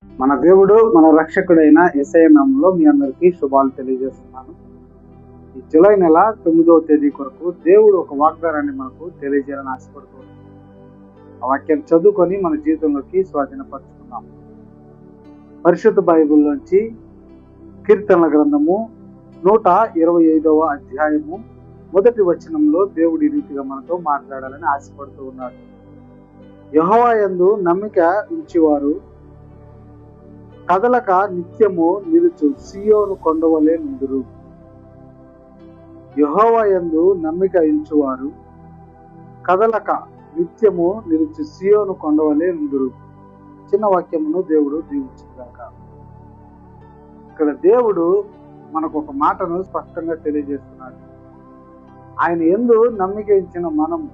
మన దేవుడు మన రక్షకుడైన యేసయ్య నామములో మీ అందరికీ శుభాలు తెలియజేస్తున్నాను. ఈ జూలై నెల 9వ తేదీ కొరకు దేవుడు ఒక వాగ్దానాన్ని మనకు తెలియజేయాలని ఆశపడుతున్నాడు. ఆ వాక్యం చదువుకొని మన జీవితంలోకి స్వాధీనపరచుకుందాం. పరిశుద్ధ బైబిల్లోంచి కీర్తనల గ్రంథము 125వ అధ్యాయము 1వ వచనంలో దేవుడి రీతిగా మనతో మాట్లాడాలని ఆశపడుతూ ఉన్నాడు. యెహోవా యందు నమ్మిక ఉంచేవారు కదలక నిత్యము నిలుచు సియోను కొండవలే నుందురు. యెహోవా యందు నమ్మిక ఉంచువారు కదలక నిత్యము నిలుచు సియోను కొండవలే నుందురు. చిన్న వాక్యమును దేవుడు దీవించుగాక. ఇక్కడ దేవుడు మనకు ఒక మాటను స్పష్టంగా తెలియజేస్తున్నాడు. ఆయన యందు నమ్మిక ఉంచిన మనము,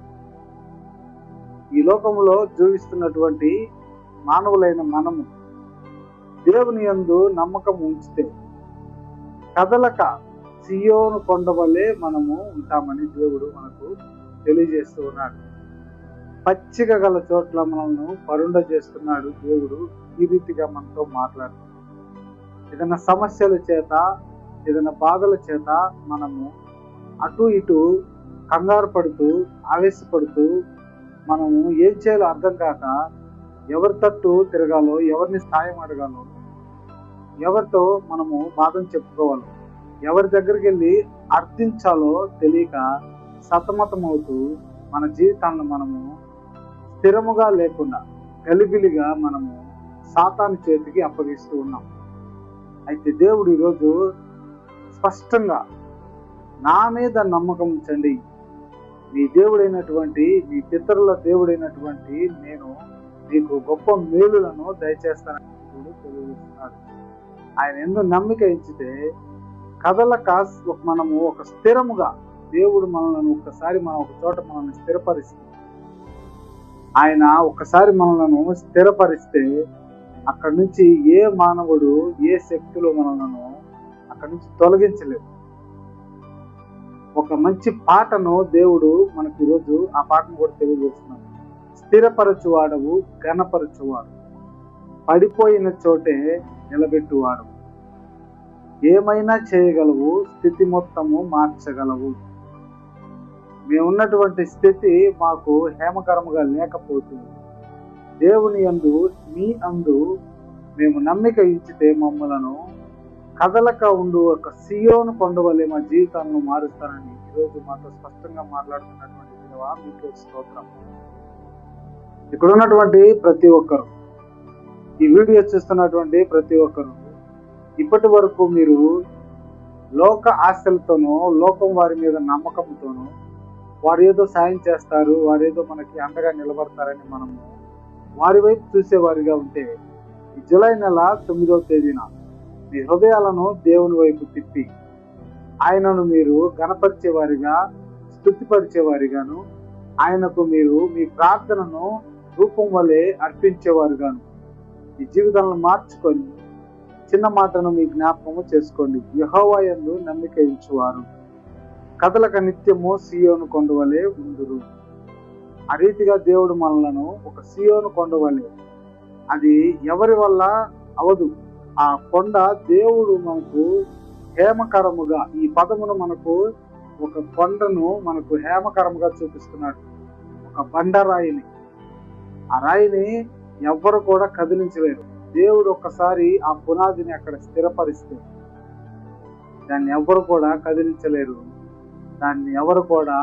ఈ లోకంలో జీవిస్తున్నటువంటి మానవులైన మనము దేవుని యందు నమ్మకం ఉంచితే కదలక సియోను కొండవలే మనము ఉంటామని దేవుడు మనకు తెలియజేస్తూ ఉన్నాడు. పచ్చిక గల చోట్ల మనల్ని పరుండ చేస్తున్నాడు దేవుడు. ఈ రీతిగా మనతో మాట్లాడుతున్నాడు. ఏదైనా సమస్యల చేత, ఏదైనా బాధల చేత మనము అటు ఇటు కంగారు పడుతూ, ఆవేశపడుతూ, మనము ఏం చేయాలో అర్థం కాక ఎవరి తట్టు తిరగాలో, ఎవరిని సాయం అడగాలో, ఎవరితో మనము బాధను చెప్పుకోవాలో, ఎవరి దగ్గరికి వెళ్ళి అర్థించాలో తెలియక సతమతమవుతూ మన జీవితాలను మనము స్థిరముగా లేకుండా గలిబిలిగా మనము సాతాను చేతికి అప్పగిస్తూ ఉన్నాం. అయితే దేవుడు ఈరోజు స్పష్టంగా నా మీద నమ్మకం ఉంచండి, మీ దేవుడైనటువంటి, మీ పితరుల దేవుడైనటువంటి నేను మీకు గొప్ప మేలులను దయచేస్తానని తెలియజేస్తున్నాడు. ఆయన ఎందు నమ్మిక ఇచ్చితే కదలక మనము ఒక స్థిరముగా, దేవుడు మనల్ని ఒక్కసారి మనం ఒక చోట మనల్ని స్థిరపరిస్తే, ఆయన ఒక్కసారి మనలను స్థిరపరిస్తే అక్కడి నుంచి ఏ మానవుడు, ఏ శక్తులు మనలను అక్కడి నుంచి తొలగించలేవు. ఒక మంచి పాటను దేవుడు మనకు ఈరోజు ఆ పాటను కూడా తెలియజేస్తున్నాడు. స్థిరపరచువాడవు, ఘనపరచువాడు, పడిపోయిన చోటే నిలబెట్టువాడు, ఏమైనా చేయగలవు, స్థితి మొత్తము మార్చగలవు. మేమున్నటువంటి స్థితి మాకు హేమకరముగా లేకపోతుంది, దేవుని యందు, మీ అందు మేము నమ్మిక ఇచ్చితే మమ్మలను కదలక ఉండు ఒక సియోను కొండవలే మా జీవితాలను మారుస్తానని ఈరోజు మాతో స్పష్టంగా మాట్లాడుతున్నటువంటి దేవా మీకే స్తోత్రం. ఇక్కడ ఉన్నటువంటి ప్రతి ఒక్కరు, ఈ వీడియో చూస్తున్నటువంటి ప్రతి ఒక్కరు, ఇప్పటి వరకు మీరు లోక ఆశలతోనో, లోకం వారి మీద నమ్మకంతోనో, వారు ఏదో సాయం చేస్తారు, వారు ఏదో మనకి అండగా నిలబడతారని మనము వారి వైపు చూసేవారిగా ఉంటే, ఈ జూలై నెల 9వ తేదీన మీ హృదయాలను దేవుని వైపు తిప్పి ఆయనను మీరు గణపరిచేవారిగా, స్తుతిపరిచేవారిగాను, ఆయనకు మీరు మీ ప్రార్థనను రూపం వలె అర్పించేవారుగాను ఈ జీవితాలను మార్చుకొని చిన్న మాటను మీ జ్ఞాపకము చేసుకోండి. యెహోవా యందు నమ్మిక ఉంచువారు కదలక నిత్యము సియోను కొండవలే ఉందురు. ఆ రీతిగా దేవుడు మనలను ఒక సియోను కొండవలే, అది ఎవరి వల్ల అవదు. ఆ కొండ దేవుడు మనకు హేమకరముగా, ఈ పదమును మనకు ఒక కొండను మనకు హేమకరముగా చూపిస్తున్నాడు. ఒక బండరాయిని, ఆ రాయిని ఎవ్వరు కూడా కదిలించలేరు. దేవుడు ఒక్కసారి ఆ పునాదిని అక్కడ స్థిరపరిస్తే దాన్ని ఎవరు కూడా కదిలించలేరు. దాన్ని ఎవరు కూడా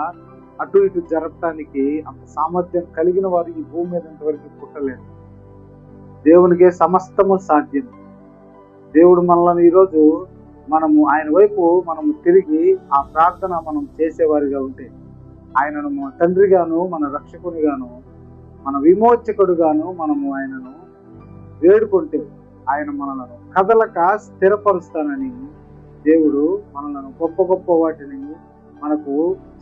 అటు ఇటు జరపడానికి అంత సామర్థ్యం కలిగిన వారు ఈ భూమి మీద ఇంతవరకు పుట్టలేరు. దేవునికే సమస్తము సాధ్యం. దేవుడు మనల్ని ఈరోజు మనము ఆయన వైపు మనము తిరిగి ఆ ప్రార్థన మనం చేసేవారిగా ఉంటే, ఆయనను మన తండ్రిగాను, మన రక్షకునిగాను, మన విమోచకుడుగాను మనము ఆయనను వేడుకుంటే, ఆయన మనలను కదలక స్థిరపరుస్తానని దేవుడు మనలను గొప్ప గొప్ప వాటిని మనకు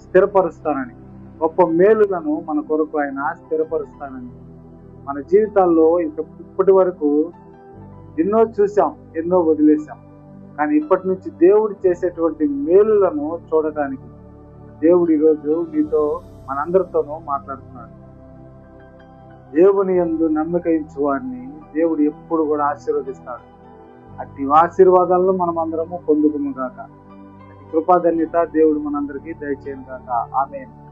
స్థిరపరుస్తానని, గొప్ప మేలులను మన కొరకు ఆయన స్థిరపరుస్తానని, మన జీవితాల్లో ఇప్పటి వరకు ఎన్నో చూసాం, ఎన్నో వదిలేసాం. కానీ ఇప్పటి నుంచి దేవుడు చేసేటువంటి మేలులను చూడటానికి దేవుడు ఈరోజు మీతో, మనందరితోనూ మాట్లాడుతున్నాడు. దేవుని యందు నమ్మిక ఉంచు వారిని దేవుడు ఎప్పుడు కూడా ఆశీర్వదిస్తాడు. అట్టి ఆశీర్వాదాలను మనం అందరము పొందుకుము గాక. అట్టి కృపాధన్యత దేవుడు మనందరికీ దయచేయను గాక. ఆమేన్.